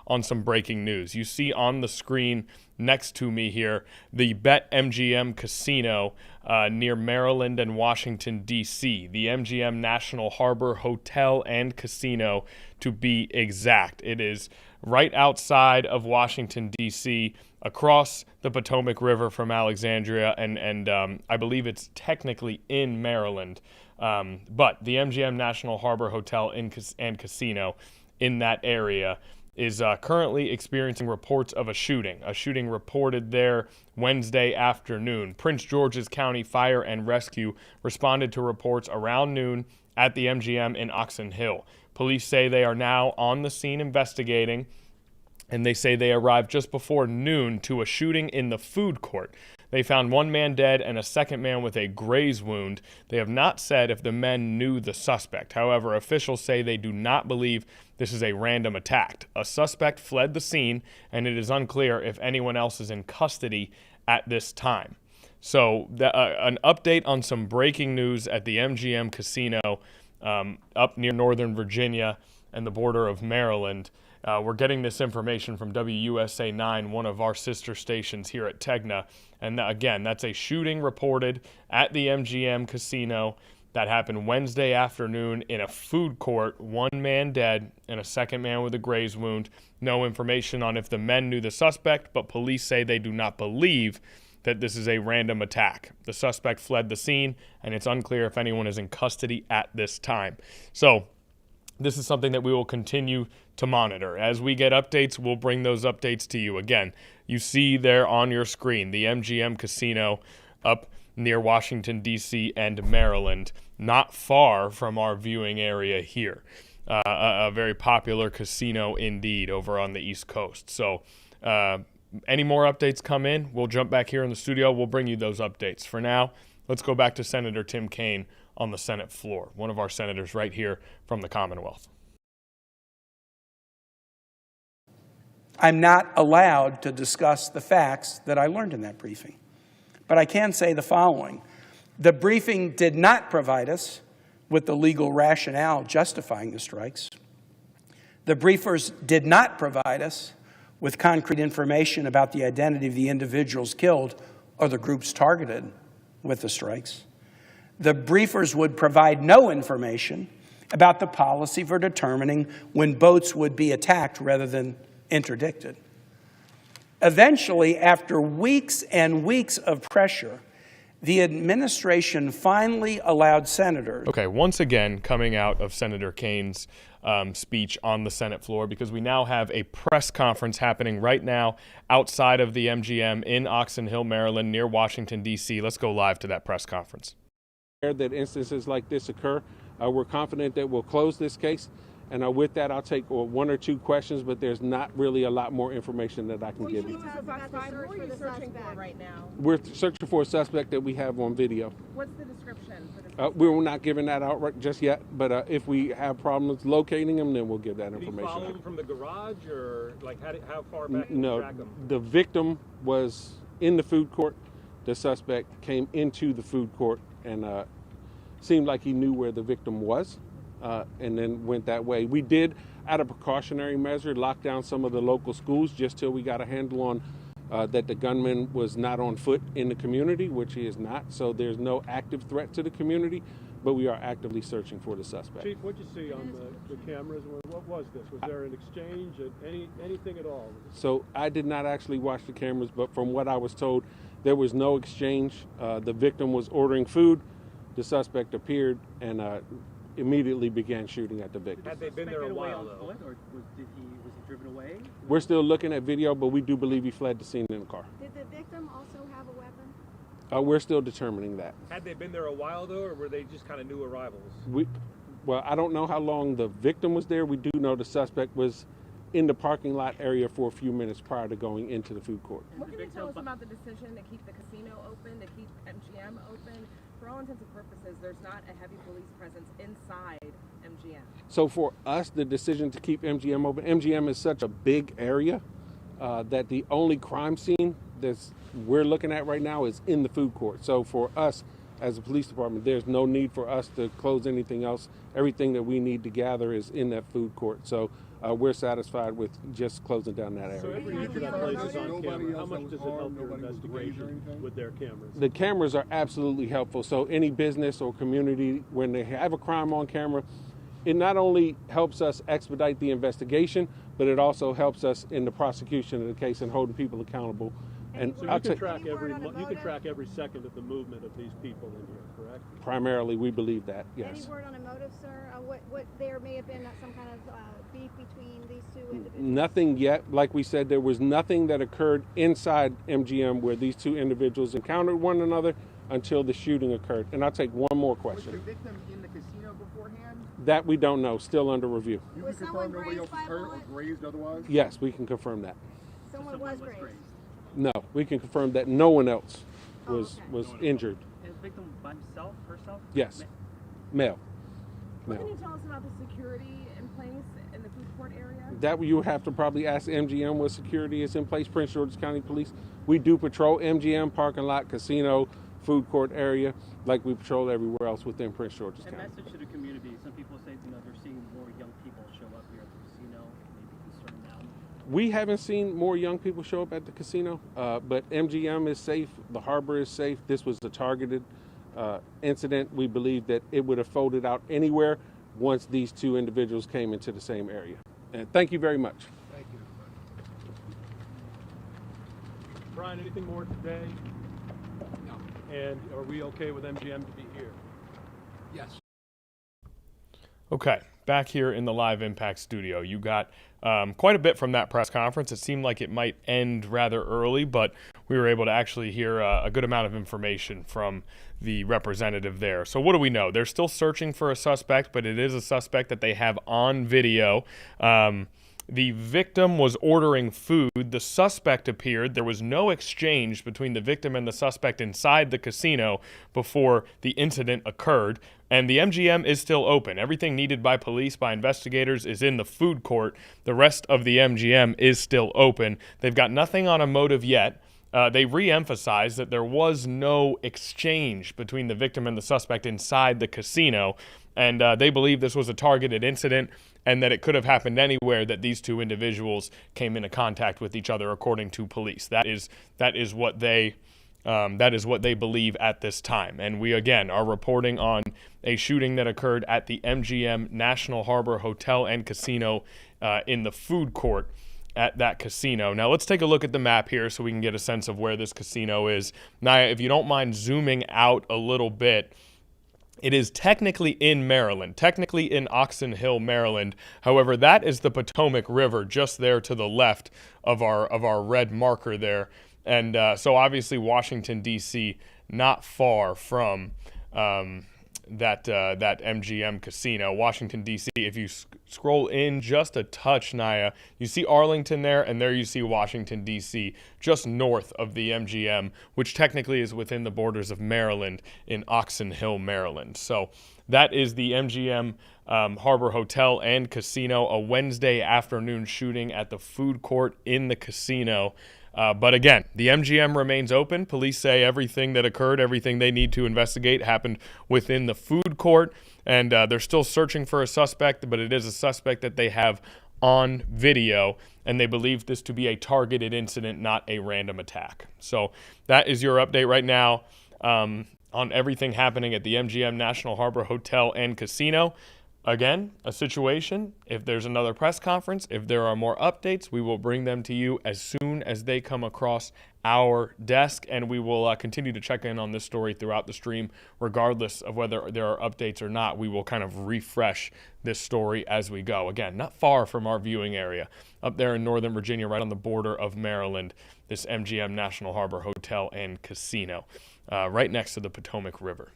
on some breaking news. You see on the screen next to me here the MGM Casino near Maryland and Washington, D.C., the MGM National Harbor Hotel and Casino, to be exact. It is right outside of Washington, D.C., across the Potomac River from Alexandria, and I believe it's technically in Maryland. But the MGM National Harbor Hotel and Casino in that area is currently experiencing reports of a shooting reported there Wednesday afternoon. Prince George's County Fire and Rescue responded to reports around noon at the MGM in Oxon Hill. Police say they are now on the scene investigating, and they say they arrived just before noon to a shooting in the food court. They found one man dead and a second man with a graze wound. They have not said if the men knew the suspect. However, officials say they do not believe this is a random attack. A suspect fled the scene, and it is unclear if anyone else is in custody at this time. So an update on some breaking news at the MGM Casino up near Northern Virginia and the border of Maryland. We're getting this information from WUSA 9, one of our sister stations here at Tegna. And again, that's a shooting reported at the MGM Casino that happened Wednesday afternoon in a food court. One man dead and a second man with a graze wound. No information on if the men knew the suspect, but police say they do not believe that this is a random attack. The suspect fled the scene, and it's unclear if anyone is in custody at this time. So this is something that we will continue to monitor. As we get updates, we'll bring those updates to you. Again, you see there on your screen the MGM Casino up near Washington, D.C. and Maryland, not far from our viewing area here. A very popular casino indeed over on the East Coast. So any more updates come in, we'll jump back here in the studio. We'll bring you those updates. For now, let's go back to Senator Tim Kaine on the Senate floor, one of our senators right here from the Commonwealth. I'm not allowed to discuss the facts that I learned in that briefing. But I can say the following. The briefing did not provide us with the legal rationale justifying the strikes. The briefers did not provide us with concrete information about the identity of the individuals killed or the groups targeted with the strikes. The briefers would provide no information about the policy for determining when boats would be attacked rather than interdicted. Eventually, after weeks and weeks of pressure, the administration finally allowed senators. Okay, once again, coming out of Senator Kaine's speech on the Senate floor, because we now have a press conference happening right now outside of the MGM in Oxon Hill, Maryland, near Washington, D.C. Let's go live to that press conference. That instances like this occur, we're confident that we'll close this case. And with that, I'll take one or two questions, but there's not really a lot more information that I can give you. Right now? We're searching for a suspect that we have on video. What's the description for the suspect? We're not giving that out just yet, but if we have problems locating him, then we'll give that information. Did he follow him from the garage, or like how far back did No, you track him? The victim was in the food court. The suspect came into the food court and seemed like he knew where the victim was. And then went that way. We did, out of precautionary measure, lock down some of the local schools just till we got a handle on that the gunman was not on foot in the community, which he is not. So there's no active threat to the community, but we are actively searching for the suspect. Chief, what did you see on the cameras? What was this? Was there an exchange, anything at all? So I did not actually watch the cameras, but from what I was told, there was no exchange. The victim was ordering food. The suspect appeared and immediately began shooting at the victim. Had they been there a while, though? Or was he driven away? We're still looking at video, but we do believe he fled the scene in the car. Did the victim also have a weapon? We're still determining that. Had they been there a while, though, or were they just kind of new arrivals? Well, I don't know how long the victim was there. We do know the suspect was in the parking lot area for a few minutes prior to going into the food court. What can you tell us about the decision to keep the casino open, to keep MGM open? For all intents and purposes, there's not a heavy police presence inside MGM. So for us, the decision to keep MGM open, MGM is such a big area that the only crime scene that we're looking at right now is in the food court. So for us, as a police department, there's no need for us to close anything else. Everything that we need to gather is in that food court. So we're satisfied with just closing down that So area. every each of that place is on camera. How much does it help your investigation with their cameras? The cameras are absolutely helpful. So any business or community, when they have a crime on camera, it not only helps us expedite the investigation, but it also helps us in the prosecution of the case and holding people accountable. And So you can track every second of the movement of these people in here, correct? primarily, we believe that, yes. Any word on a motive, sir? What there may have been some kind of beef between these two individuals? Nothing yet. Like we said, there was nothing that occurred inside MGM where these two individuals encountered one another until the shooting occurred. And I'll take one more question. Was the victim in the casino beforehand? That we don't know, still under review. You Was can someone confirm nobody grazed else was by a hurt or bullet? grazed otherwise? Yes, we can confirm that. Someone was grazed. No, we can confirm that no one else was okay. was injured. And the victim by himself, herself? Yes, male. What can Male. you tell us about the security in place in the food court area? That you have to probably ask MGM what security is in place. Prince George's County Police. We do patrol MGM parking lot, casino, food court area, like we patrol everywhere else within Prince George's A County. message to the community. Some people say, they're seeing more young people show up here at the casino, maybe concerned now. We haven't seen more young people show up at the casino, but MGM is safe. The harbor is safe. This was a targeted incident. We believe that it would have folded out anywhere once these two individuals came into the same area. And thank you very much. Thank you. Brian, anything more today? No. And are we okay with MGM to be here? Yes. Okay, back here in the Live Impact studio. You got quite a bit from that press conference. It seemed like it might end rather early, but we were able to actually hear a good amount of information from the representative there. So what do we know? They're still searching for a suspect, but it is a suspect that they have on video. The victim was ordering food. The suspect appeared. There was no exchange between the victim and the suspect inside the casino before the incident occurred. And the MGM is still open. Everything needed by police, by investigators, is in the food court. The rest of the MGM is still open. They've got nothing on a motive yet. They re-emphasized that there was no exchange between the victim and the suspect inside the casino. And they believe this was a targeted incident and that it could have happened anywhere that these two individuals came into contact with each other, according to police. That is what they believe at this time. And we, again, are reporting on a shooting that occurred at the MGM National Harbor Hotel and Casino in the food court at that casino. Now, let's take a look at the map here so we can get a sense of where this casino is. Naya, if you don't mind zooming out a little bit, it is technically in Maryland, technically in Oxon Hill, Maryland. However, that is the Potomac River just there to the left of our red marker there. And so obviously Washington, D.C., not far from that MGM casino. Washington, D.C., if you scroll in just a touch, Naya, you see Arlington there, and there you see Washington, D.C., just north of the MGM, which technically is within the borders of Maryland in Oxon Hill, Maryland. So that is the MGM Harbor Hotel and Casino, a Wednesday afternoon shooting at the food court in the casino. But again, the MGM remains open. Police say everything that occurred, everything they need to investigate happened within the food court. And they're still searching for a suspect, but it is a suspect that they have on video. And they believe this to be a targeted incident, not a random attack. So that is your update right now on everything happening at the MGM National Harbor Hotel and Casino. Again, a situation, if there's another press conference, if there are more updates, we will bring them to you as soon as they come across our desk, and we will continue to check in on this story throughout the stream, regardless of whether there are updates or not. We will kind of refresh this story as we go. Again, not far from our viewing area, up there in Northern Virginia, right on the border of Maryland, this MGM National Harbor Hotel and Casino, right next to the Potomac River.